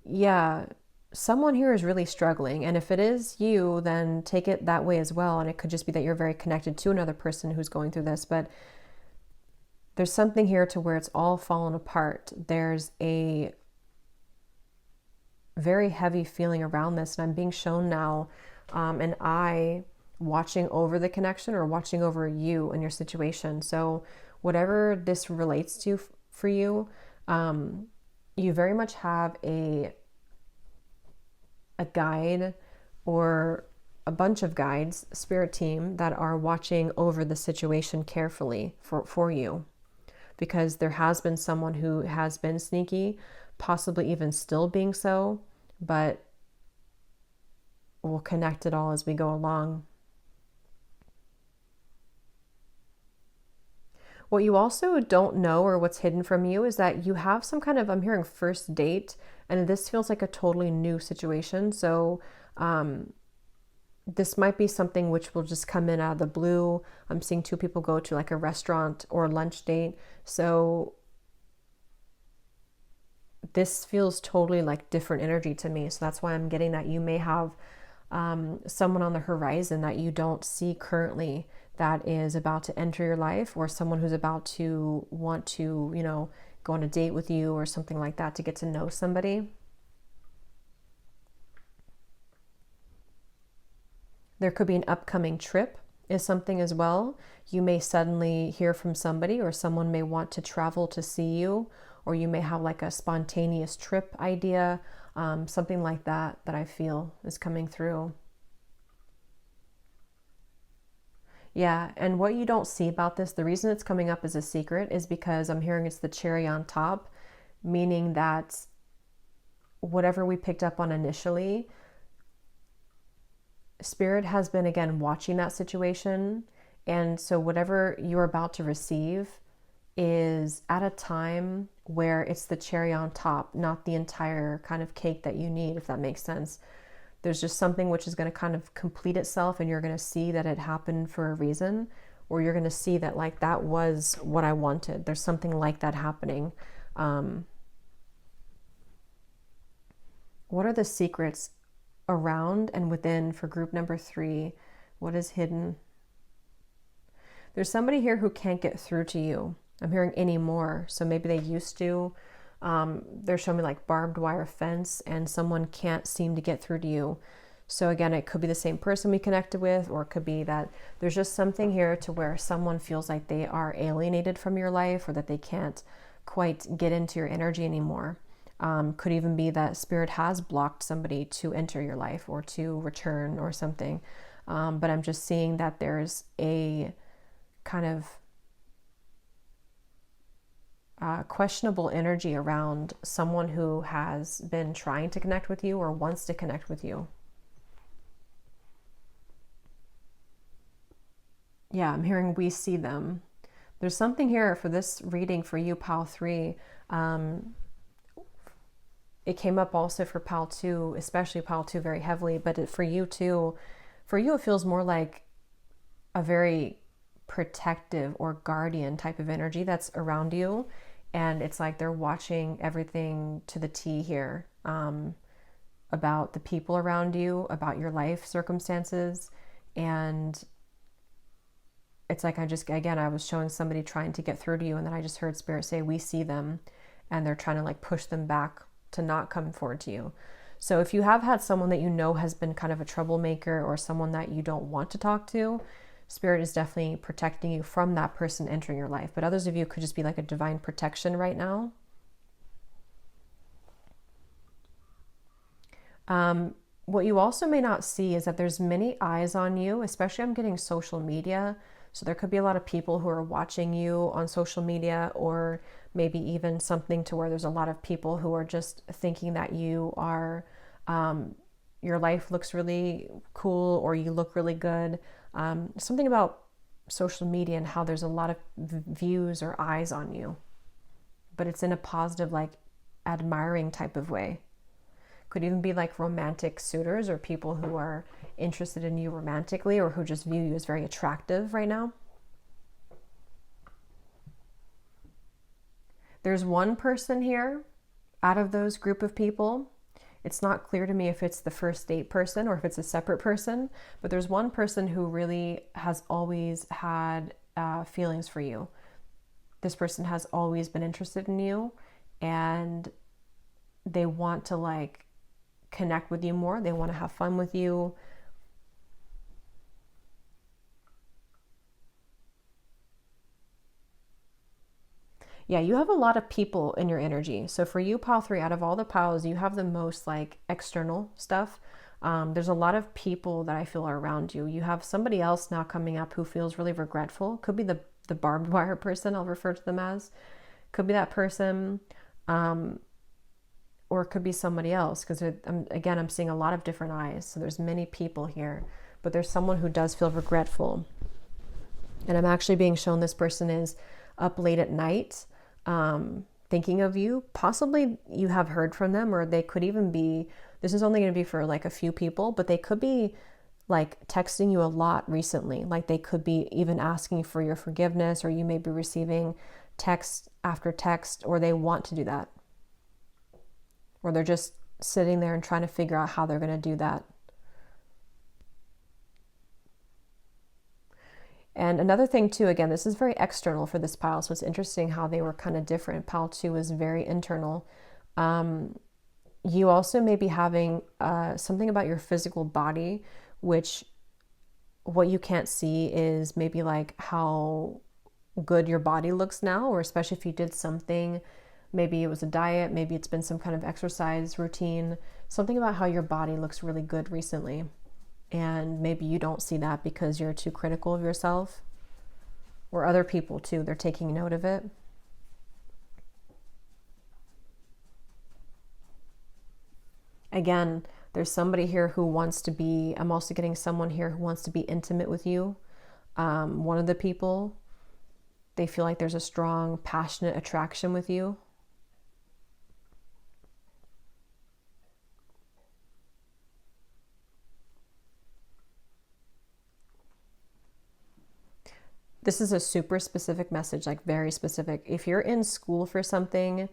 yeah, someone here is really struggling. And if it is you, then take it that way as well. And it could just be that you're very connected to another person who's going through this. But there's something here to where it's all fallen apart. There's a very heavy feeling around this. And I'm being shown now an eye watching over the connection or watching over you and your situation. So whatever this relates to for you, you very much have a guide or a bunch of guides, spirit team, that are watching over the situation carefully for you. Because there has been someone who has been sneaky, possibly even still being so, but we'll connect it all as we go along. What you also don't know, or what's hidden from you, is that you have some kind of, I'm hearing first date, and this feels like a totally new situation. So this might be something which will just come in out of the blue. I'm seeing two people go to like a restaurant or a lunch date. So this feels totally like different energy to me. So that's why I'm getting that you may have someone on the horizon that you don't see currently that is about to enter your life, or someone who's about to want to, you know, go on a date with you or something like that, to get to know somebody. There could be an upcoming trip is something as well. You may suddenly hear from somebody, or someone may want to travel to see you, or you may have like a spontaneous trip idea, something like that I feel is coming through. Yeah, and what you don't see about this, the reason it's coming up as a secret is because I'm hearing it's the cherry on top, meaning that whatever we picked up on initially, Spirit has been, again, watching that situation. And so whatever you're about to receive is at a time where it's the cherry on top, not the entire kind of cake that you need, if that makes sense. There's just something which is going to kind of complete itself, and you're going to see that it happened for a reason, or you're going to see that like that was what I wanted. There's something like that happening. What are the secrets around and within for group number 3? What is hidden? There's somebody here who can't get through to you. I'm hearing anymore. So maybe they used to. They're showing me like barbed wire fence, and someone can't seem to get through to you. So again, it could be the same person we connected with, or it could be that there's just something here to where someone feels like they are alienated from your life, or that they can't quite get into your energy anymore. Could even be that Spirit has blocked somebody to enter your life or to return or something. But I'm just seeing that there's a kind of questionable energy around someone who has been trying to connect with you or wants to connect with you. Yeah, I'm hearing we see them. There's something here for this reading for you, Pal 3. It came up also for Pal 2, especially Pal 2 very heavily, but for you too, for you it feels more like a very protective or guardian type of energy that's around you. And it's like they're watching everything to the T here, about the people around you, about your life circumstances. And it's like, I was showing somebody trying to get through to you, and then I just heard Spirit say, we see them, and they're trying to like push them back to not come forward to you. So if you have had someone that you know has been kind of a troublemaker, or someone that you don't want to talk to, Spirit is definitely protecting you from that person entering your life. But others of you could just be like a divine protection right now. what you also may not see is that there's many eyes on you, especially I'm getting social media. So there could be a lot of people who are watching you on social media, or maybe even something to where there's a lot of people who are just thinking that you are, your life looks really cool or you look really good. Something about social media and how there's a lot of views or eyes on you, but it's in a positive, like admiring type of way. Could even be like romantic suitors or people who are interested in you romantically, or who just view you as very attractive right now. There's one person here out of those group of people. It's not clear to me if it's the first date person or if it's a separate person, but there's one person who really has always had feelings for you. This person has always been interested in you, and they want to like connect with you more. They want to have fun with you. Yeah, you have a lot of people in your energy. So for you, pile 3, out of all the piles, you have the most like external stuff. There's a lot of people that I feel are around you. You have somebody else now coming up who feels really regretful. Could be the barbed wire person, I'll refer to them as. Could be that person. Or it could be somebody else, because again, I'm seeing a lot of different eyes. So there's many people here, but there's someone who does feel regretful. And I'm actually being shown this person is up late at night, thinking of you. Possibly you have heard from them, or they could even be, this is only going to be for like a few people, but they could be like texting you a lot recently. Like they could be even asking for your forgiveness, or you may be receiving text after text, or they want to do that. Or they're just sitting there and trying to figure out how they're going to do that. And another thing too, again, this is very external for this pile, so it's interesting how they were kind of different. Pile 2 is very internal. You also may be having something about your physical body, which what you can't see is maybe like how good your body looks now, or especially if you did something. Maybe it was a diet, maybe it's been some kind of exercise routine, something about how your body looks really good recently. And maybe you don't see that because you're too critical of yourself, or other people too, they're taking note of it. Again, there's somebody here who wants to be, I'm also getting someone here who wants to be intimate with you. One of the people, they feel like there's a strong, passionate attraction with you. This is a super specific message, like very specific. If you're in school for something,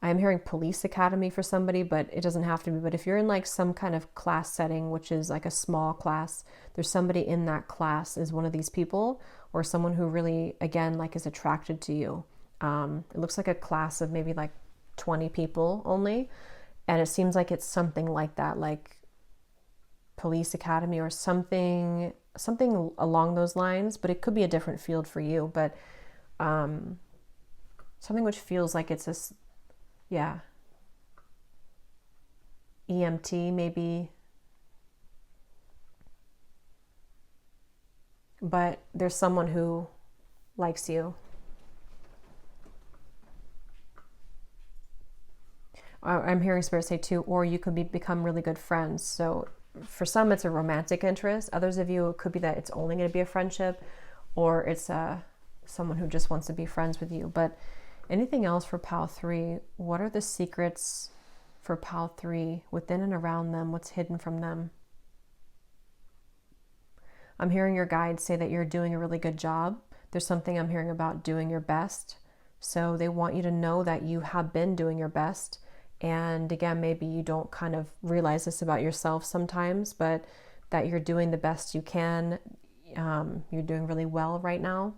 I'm hearing police academy for somebody, but it doesn't have to be. But if you're in like some kind of class setting, which is like a small class, there's somebody in that class is one of these people, or someone who really, again, like is attracted to you. It looks like a class of maybe like 20 people only. And it seems like it's something like that, like police academy or something along those lines, but it could be a different field for you. But something which feels like it's this, yeah, EMT maybe. But there's someone who likes you. I'm hearing Spirit say too, or you could become really good friends. So for some, it's a romantic interest. Others of you, it could be that it's only going to be a friendship, or it's someone who just wants to be friends with you. But anything else for pile 3? What are the secrets for pile 3 within and around them? What's hidden from them? I'm hearing your guides say that you're doing a really good job. There's something I'm hearing about doing your best. So they want you to know that you have been doing your best. And again, maybe you don't kind of realize this about yourself sometimes, but that you're doing the best you can. You're doing really well right now.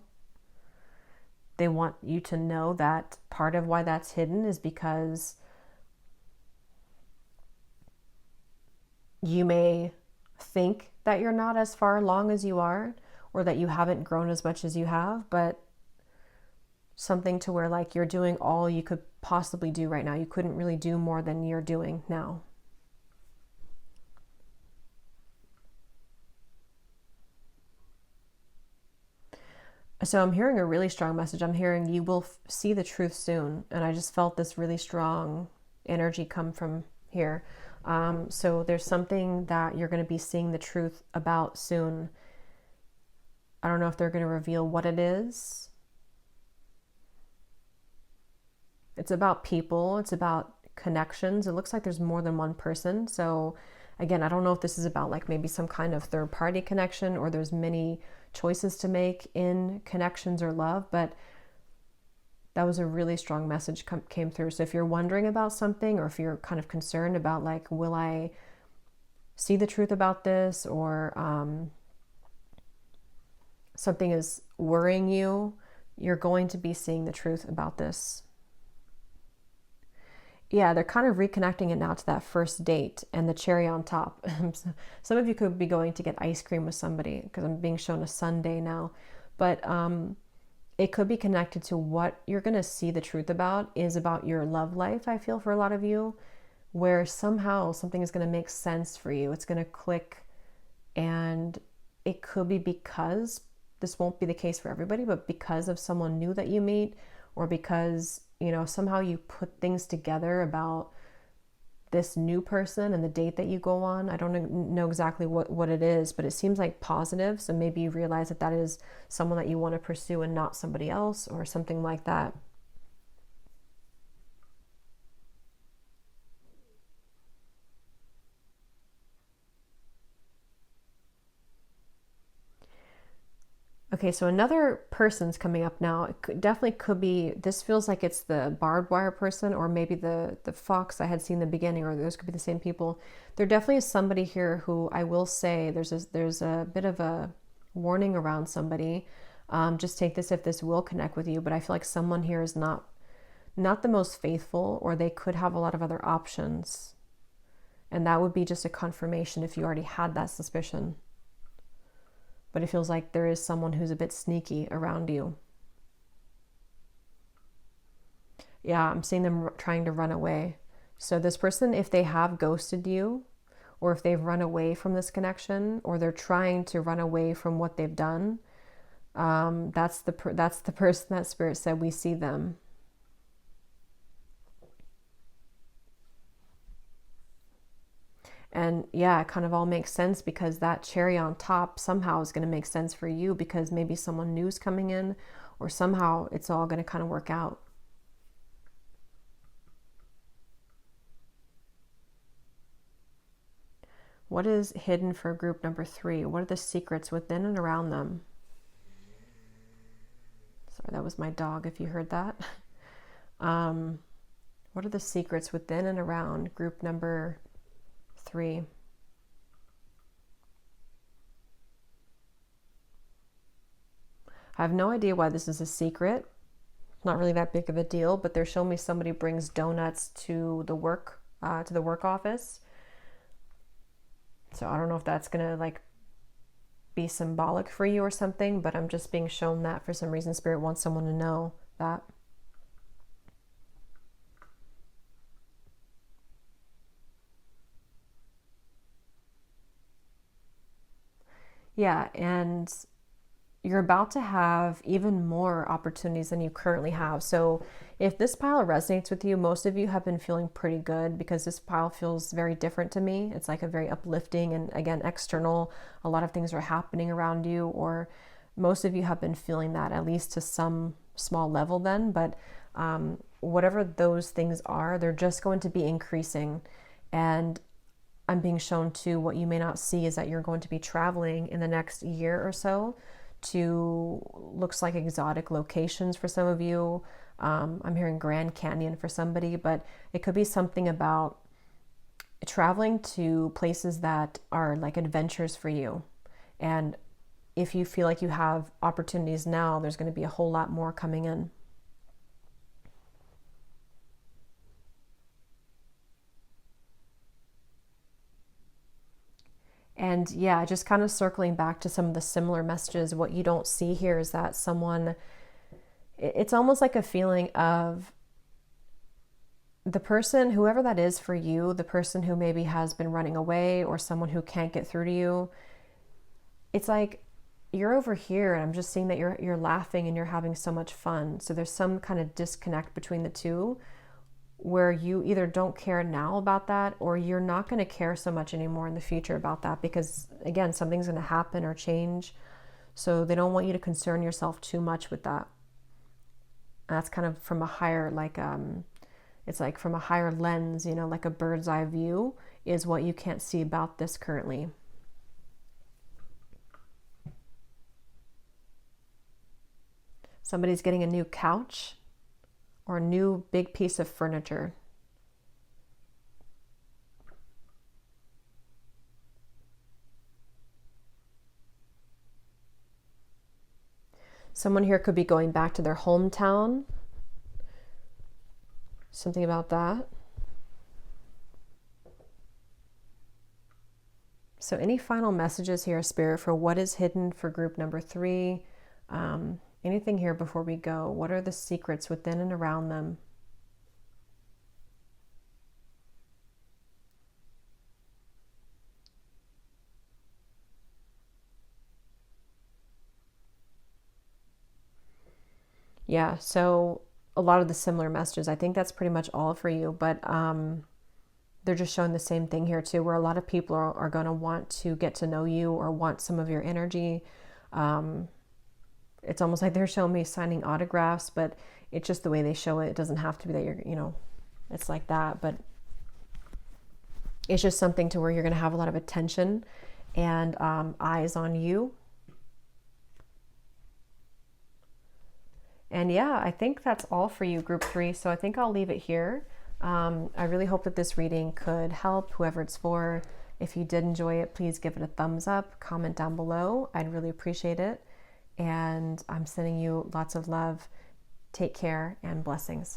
They want you to know that part of why that's hidden is because you may think that you're not as far along as you are, or that you haven't grown as much as you have, but something to where like you're doing all you could possibly do right now. You couldn't really do more than you're doing now. So I'm hearing a really strong message. I'm hearing you will see the truth soon. And I just felt this really strong energy come from here. So there's something that you're going to be seeing the truth about soon. I don't know if they're going to reveal what it is. It's about people. It's about connections. It looks like there's more than one person. So again, I don't know if this is about like maybe some kind of third party connection, or there's many choices to make in connections or love, but that was a really strong message came through. So if you're wondering about something, or if you're kind of concerned about like, will I see the truth about this, or something is worrying you, you're going to be seeing the truth about this. Yeah, they're kind of reconnecting it now to that first date and the cherry on top. Some of you could be going to get ice cream with somebody, because I'm being shown a sundae now. But it could be connected to what you're going to see the truth about is about your love life, I feel, for a lot of you, where somehow something is going to make sense for you. It's going to click, and it could be because, this won't be the case for everybody, but because of someone new that you meet, or because, you know, somehow you put things together about this new person and the date that you go on. I don't know exactly what it is, but it seems like positive. So maybe you realize that that is someone that you want to pursue and not somebody else, or something like that. Okay, so another person's coming up now. It definitely could be, this feels like it's the barbed wire person, or maybe the fox I had seen in the beginning, or those could be the same people. There definitely is somebody here who, I will say, there's a bit of a warning around somebody. Just take this if this will connect with you, but I feel like someone here is not the most faithful, or they could have a lot of other options. And that would be just a confirmation if you already had that suspicion. But it feels like there is someone who's a bit sneaky around you. Yeah, I'm seeing them trying to run away. So this person, if they have ghosted you, or if they've run away from this connection, or they're trying to run away from what they've done, that's the person that Spirit said we see them. And yeah, it kind of all makes sense, because that cherry on top somehow is going to make sense for you, because maybe someone new is coming in, or somehow it's all going to kind of work out. What is hidden for group number 3? What are the secrets within and around them? Sorry, that was my dog if you heard that. What are the secrets within and around group number 3? I have no idea why this is a secret. Not really that big of a deal, but they're showing me somebody brings donuts to the work office. So I don't know if that's gonna like be symbolic for you or something, but I'm just being shown that for some reason Spirit wants someone to know that. Yeah, and you're about to have even more opportunities than you currently have. So if this pile resonates with you, most of you have been feeling pretty good, because this pile feels very different to me. It's like a very uplifting, and again, external. A lot of things are happening around you, or most of you have been feeling that, at least to some small level then. But whatever those things are, they're just going to be increasing. And I'm being shown too, what you may not see is that you're going to be traveling in the next year or so to, looks like exotic locations for some of you. I'm hearing Grand Canyon for somebody, but it could be something about traveling to places that are like adventures for you. And if you feel like you have opportunities now, there's going to be a whole lot more coming in. And yeah, just kind of circling back to some of the similar messages, what you don't see here is that someone, it's almost like a feeling of the person, whoever that is for you, the person who maybe has been running away, or someone who can't get through to you. It's like you're over here and I'm just seeing that you're laughing and you're having so much fun. So there's some kind of disconnect between the two where you either don't care now about that or you're not going to care so much anymore in the future about that because, again, something's going to happen or change. So they don't want you to concern yourself too much with that. And that's kind of from a higher, like, it's like from a higher lens, you know, like a bird's eye view is what you can't see about this currently. Somebody's getting a new couch or a new big piece of furniture. Someone here could be going back to their hometown. Something about that. So any final messages here, Spirit, for what is hidden for group number 3? Anything here before we go? What are the secrets within and around them? Yeah, so a lot of the similar messages. I think that's pretty much all for you, but they're just showing the same thing here too, where a lot of people are going to want to get to know you or want some of your energy. It's almost like they're showing me signing autographs, but it's just the way they show it. It doesn't have to be that you're, you know, it's like that, but it's just something to where you're going to have a lot of attention and eyes on you. And yeah, I think that's all for you, group 3. So I think I'll leave it here. I really hope that this reading could help whoever it's for. If you did enjoy it, please give it a thumbs up, comment down below. I'd really appreciate it. And I'm sending you lots of love. Take care and blessings.